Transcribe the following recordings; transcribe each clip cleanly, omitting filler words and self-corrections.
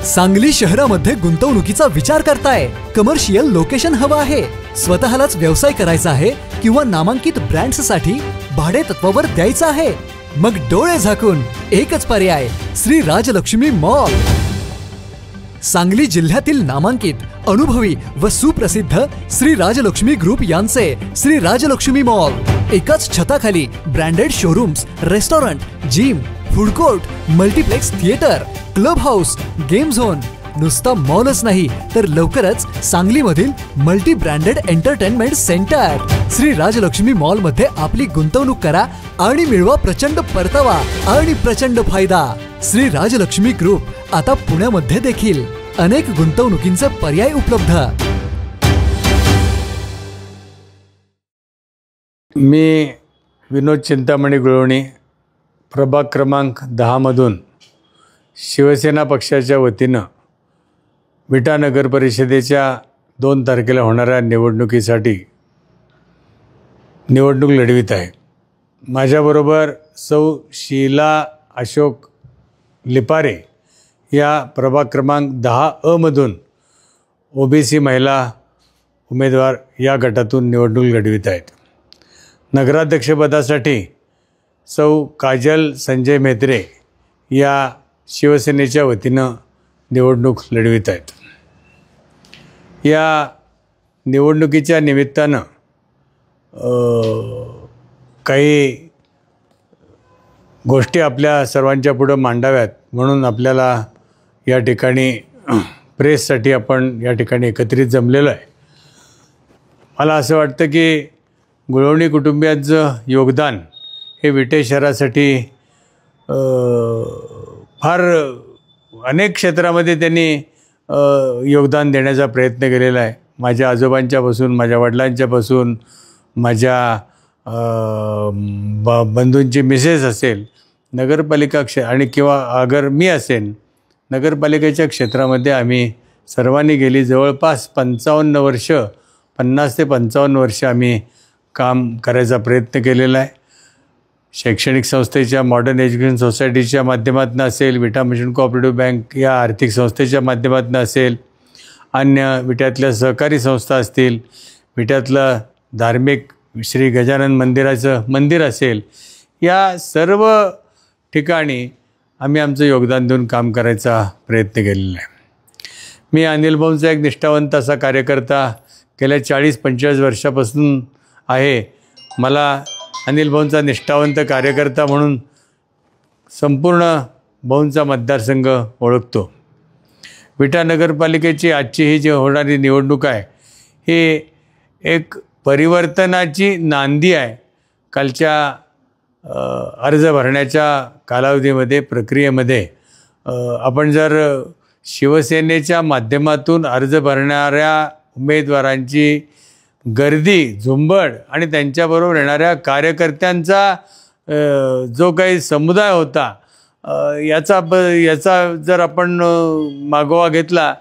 सांगली शहरामध्ये गुंतवणुकीचा विचार करताय, कमर्शियल लोकेशन हवं आहे, स्वतःलाच व्यवसाय करायचा आहे किंवा नामांकित ब्रँड्ससाठी भाडे तत्वावर द्यायचं आहे, मग डोळे झाकून एकच पर्याय, श्री राजलक्ष्मी मॉल। सांगली जिल्ह्यातील नामांकित, अनुभवी व सुप्रसिद्ध श्री राजलक्ष्मी ग्रुप यांचे श्री राजलक्ष्मी मॉल एकाच छताखाली branded showrooms, restaurant, gym, food court, multiplex theatre, club house, game zone, नुसता मॉलच नाही तर लवकरच सांगलीमधील multi branded entertainment centre. Shri Rajlakshmi mall मध्ये आपली गुंतवणूक करा आणि मिळवा प्रचंड परतावा आणि प्रचंड फायदा। श्री राजलक्ष्मी ग्रुप आता पुण्यामध्ये देखील अनेक गुंतवणुकींचे पर्याय उपलब्ध। मी विनोद चिंतामणी गुळवणी, प्रभाग क्रमांक 10 मधून शिवसेना पक्षाच्या वतीनं विटा नगर परिषदेच्या 2 तारखेला होणाऱ्या निवडणुकीसाठी निवडणूक लढवित आहे। माझ्याबरोबर सौ शीला अशोक लिपारे या प्रभाग क्रमांक 10 मधून ओबीसी महिला उमेदवार या गटातून निवडणूक लढवित आहेत। नगराध्यक्षपदासाठी सौ काजल संजय मेत्रे या शिवसेनेच्या वतीनं निवडणूक लढवित आहेत। या निवडणुकीच्या निमित्तानं काही गोष्टी आपल्या सर्वांच्या पुढं मांडाव्यात म्हणून आपल्याला या ठिकाणी प्रेससाठी आपण या ठिकाणी एकत्रित जमलेलो आहे। मला असं वाटतं की गुळवणी कुटुंबियांचं योगदान हे विटे शहरासाठी फार अनेक क्षेत्रामध्ये त्यांनी योगदान देण्याचा प्रयत्न केलेला आहे। माझ्या आजोबांच्यापासून, माझ्या वडिलांच्यापासून, माझ्या बंधूंची मिसेस असेल, नगरपालिका आणि किंवा अगर मी असेल, नगरपालिकेच्या क्षेत्रामध्ये आम्ही सर्वांनी गेली जवळपास 55 वर्ष, 50 ते 55 वर्ष आम्ही काम करायचा प्रयत्न केलेला आहे। शैक्षणिक संस्थेच्या, मॉडर्न एज्युकेशन सोसायटीच्या माध्यमातून असेल, विटा मिशन कोऑपरेटिव्ह बँक या आर्थिक संस्थेच्या माध्यमातून असेल, अन्य विट्यातल्या सहकारी संस्था असतील, विट्यातलं धार्मिक श्री गजानन मंदिराचं मंदिर असेल, या सर्व ठिकाणी आम्ही आमचं योगदान देऊन काम करायचा प्रयत्न केलेला आहे। मी अनिल भाऊंचा एक निष्ठावंत असा कार्यकर्ता गेल्या 40-45 वर्षापासून आहे। मला अनिल भाऊंचा निष्ठावंत कार्यकर्ता म्हणून संपूर्ण भाऊंचा मतदारसंघ ओळखतो। विटा नगरपालिकेची आजची ही जी होणारी निवडणूक आहे ही एक परिवर्तनाची नांदी आहे। कालच्या अर्ज भरण्याच्या कालावधीमध्ये, प्रक्रियेमध्ये आपण जर शिवसेनेच्या माध्यमातून अर्ज भरणाऱ्या उमेदवारांची गर्दी, झुंबड आणि त्यांच्याबरोबर येणाऱ्या कार्यकर्त्यांचा जो काही समुदाय होता याचा जर आपण मागोवा घेतला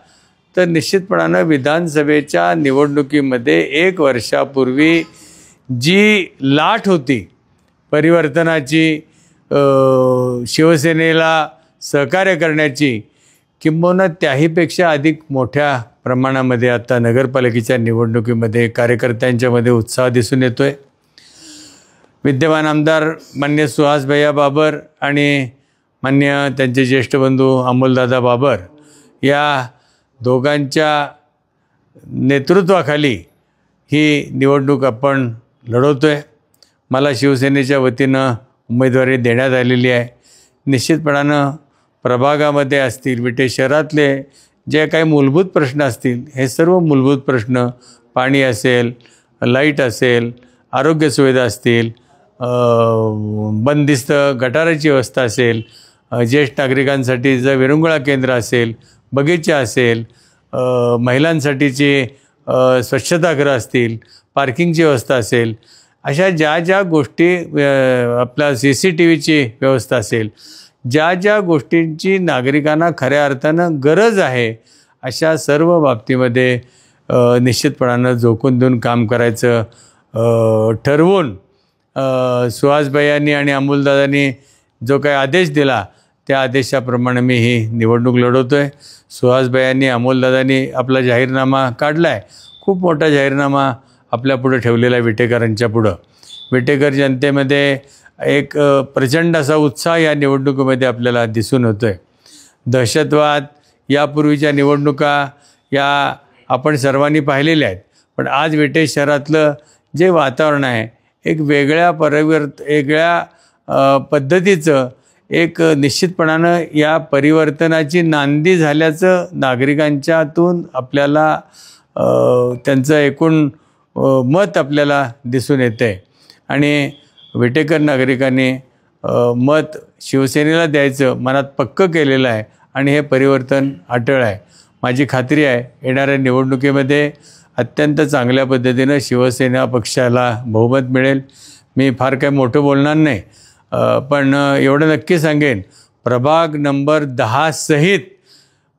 तर निश्चितपणानं विधानसभेच्या निवडणुकीमध्ये 1 वर्षापूर्वी जी लाट होती परिवर्तनाची, शिवसेनेला सहकार्य करण्याची, किंबहुना त्याहीपेक्षा अधिक मोठ्या प्रमाणामध्ये आता नगरपालिकेच्या निवडणुकीमध्ये कार्यकर्त्यांच्यामध्ये उत्साह दिसून येतो आहे। विद्यमान आमदार मान्य सुहास भैया बाबर आणि मान्य त्यांचे ज्येष्ठ बंधू अमोलदादा बाबर या दोघांच्या नेतृत्वाखाली ही निवडणूक आपण लढवतो आहे। मला शिवसेनेच्या वतीनं उमेदवारी देण्यात आलेली आहे। निश्चितपणानं प्रभागामध्ये असतील, विटे शहरातले जे काही मूलभूत प्रश्न असतील, हे सर्व मूलभूत प्रश्न, पाणी असेल, लाईट असेल, आरोग्य सुविधा असतील, बंदिस्त गटाराची व्यवस्था असेल, ज्येष्ठ नागरिकांसाठीचं विरंगुळा केंद्र असेल, बगीचा असेल, महिलांसाठीची स्वच्छतागृह असतील, पार्किंगची व्यवस्था असेल, अशा ज्या गोष्टी, आपला CCTVची व्यवस्था असेल, ज्या गोष्टींची नागरिकांना खऱ्या अर्थानं गरज आहे, अशा सर्व बाबतीमध्ये निश्चितपणानं झोकून देऊन काम करायचं ठरवून सुहासभाईंनी आणि अमोलदादांनी जो काही आदेश दिला त्या आदेशाप्रमाणे मी ही निवडणूक लढवतो आहे. सुहासभाईंनी, अमोलदादांनी आपला जाहीरनामा काढला आहे. खूप मोठा जाहीरनामा आपल्या पुढं ठेवलेला आहे विटेकरांच्या पुढं. विटेकर जनतेमध्ये एक प्रचंड असा उत्साह या निवडणुकीमध्ये आपल्याला दिसून होतो आहे. दहशतवाद यापूर्वीच्या निवडणुका या आपण सर्वांनी पाहिलेल्या आहेत, पण आज विटे शहरातलं जे वातावरण आहे एक वेगळ्या पद्धतीचं एक निश्चितपणानं या परिवर्तनाची नांदी झाल्याचं नागरिकांच्यातून आपल्याला त्यांचं एकूण मत आपल्याला दिसून येतं आहे. आणि विटेकर नागरिकांनी मत शिवसेनेला द्यायचं मनात पक्कं केलेलं आहे आणि हे परिवर्तन अटळ आहे. माझी खात्री आहे येणाऱ्या निवडणुकीमध्ये अत्यंत चांगल्या पद्धतीनं शिवसेना पक्षाला बहुमत मिळेल. मी फार काही मोठं बोलणार नाही, पण एवढं नक्की सांगेन, प्रभाग नंबर 10 सहित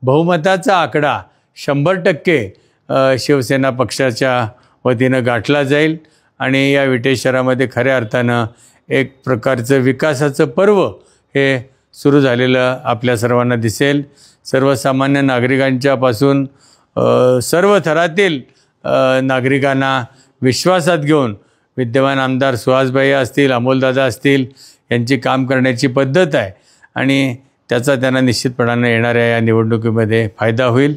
बहुमताचा आकडा 100% शिवसेना पक्षाच्या वतीनं गाठला जाईल आणि या विटे शहरामध्ये खऱ्या अर्थानं एक प्रकारचं विकासाचं पर्व हे सुरू झालेलं आपल्या सर्वांना दिसेल. सर्वसामान्य नागरिकांच्यापासून सर्व थरातील नागरिकांना विश्वासात घेऊन विद्यमान आमदार सुहासभाई असतील, अमोलदादा असतील, यांची काम करण्याची पद्धत आहे आणि त्याचा त्यांना निश्चितपणानं येणाऱ्या या निवडणुकीमध्ये फायदा होईल.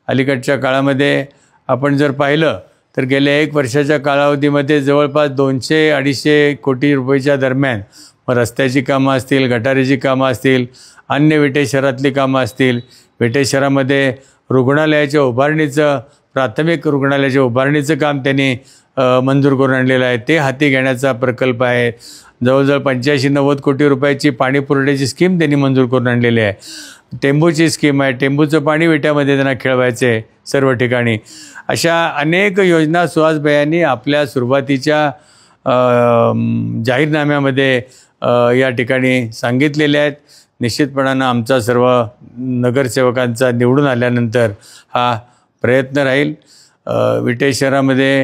अलीकडच्या काळामध्ये आपण जर पाहिलं तर गेल्या 1 वर्षाच्या कालावधीमध्ये जवळपास 200-250 कोटी रुपयाच्या दरम्यान रस्त्याची कामं असतील, गटारीची कामं असतील, अन्य विटे शहरातली कामं असतील, विटे शहरामध्ये रुग्णालयाच्या उभारणीचं, प्राथमिक रुग्णालयाच्या उभारणीचं काम त्यांनी मंजूर करून आणलेलं आहे. ते हाती घेण्याचा प्रकल्प आहे. जवळजवळ 85-90 कोटी रुपयाची पाणी पुरवठ्याची स्कीम त्यांनी मंजूर करून आणलेली आहे. टेंबूची स्कीम आहे. टेंबूचं पाणी विट्यामध्ये त्यांना खेळवायचं आहे सर्व ठिकाणी. अशा अनेक योजना सुहासभाईंनी आपल्या सुरुवातीच्या जाहीरनाम्यामध्ये या ठिकाणी सांगितलेल्या आहेत. निश्चितपणानं आमचा सर्व नगरसेवकांचा निवडून आल्यानंतर हा प्रयत्न राहील. विटे शहरामध्ये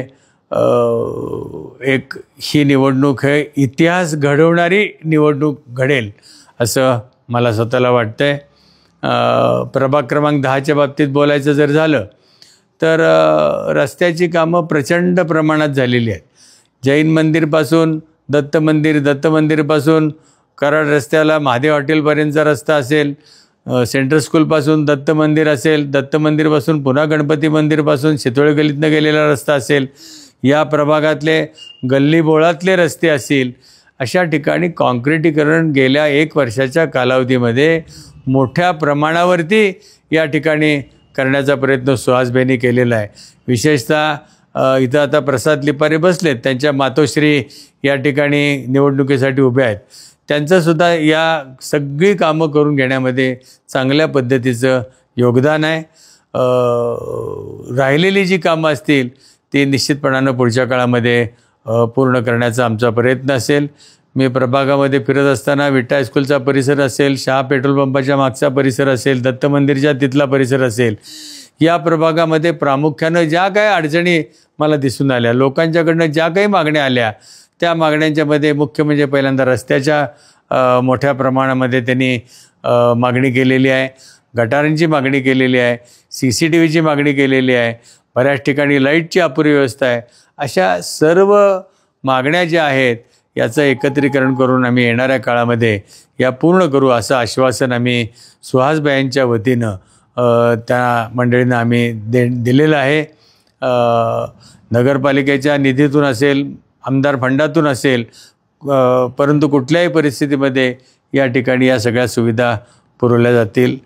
एक ही निवडणूक हे इतिहास घडवणारी निवडणूक घडेल असं मला स्वतःला वाटतं आहे. प्रभाग क्रमांक 10च्या बाबतीत बोलायचं जर झालं तर रस्त्याची कामं प्रचंड प्रमाणात झालेली आहेत. जैन मंदिरपासून दत्त मंदिरपासून कराड रस्त्याला महादेव हॉटेलपर्यंतचा रस्ता असेल, सेंट्रल स्कूलपासून दत्त मंदिर असेल, दत्त मंदिरपासून पुन्हा गणपती मंदिरपासून शितोळे गल्लीतनं गेलेला रस्ता असेल, या प्रभागातले गल्लीबोळातले रस्ते असतील, अशा ठिकाणी काँक्रिटीकरण गेल्या 1 वर्षाच्या कालावधीमध्ये मोठ्या प्रमाणावरती या ठिकाणी करण्याचा प्रयत्न सुहासभाईंनी केलेला आहे. विशेषतः इथं आता प्रसाद लिपारे बसलेत, त्यांच्या मातोश्री या ठिकाणी निवडणुकीसाठी उभ्या आहेत. त्यांचंसुद्धा या सगळी कामं करून घेण्यामध्ये चांगल्या पद्धतीचं योगदान आहे. राहिलेली जी कामं असतील ती निश्चितपणानं पुढच्या काळामध्ये पूर्ण करण्याचा आमचा प्रयत्न असेल. मी प्रभागामध्ये फिरत असताना विटा हायस्कूलचा परिसर असेल, शहा पेट्रोल पंपाच्या मागचा परिसर असेल, दत्त मंदिरच्या तिथला परिसर असेल, या प्रभागामध्ये प्रामुख्यानं ज्या काही अडचणी मला दिसून आल्या, लोकांच्याकडनं ज्या काही मागण्या आल्या, त्या मागण्यांच्यामध्ये मुख्य म्हणजे पहिल्यांदा रस्त्याच्या मोठ्या प्रमाणामध्ये त्यांनी मागणी केलेली आहे, गटारांची मागणी केलेली आहे, CCTVची मागणी केलेली आहे, बऱ्याच ठिकाणी लाईटची अपुरी व्यवस्था आहे. अशा सर्व मागण्या ज्या आहेत याचं एकत्रीकरण करून आम्ही येणाऱ्या काळामध्ये या पूर्ण करू असं आश्वासन आम्ही सुहासभाईंच्या वतीनं त्या मंडळींना आम्ही दिलेलं आहे. नगरपालिकेच्या निधीतून असेल, आमदार फंडातून असेल, परंतु कुठल्याही परिस्थितीमध्ये या ठिकाणी या सगळ्या सुविधा पुरवल्या जातील.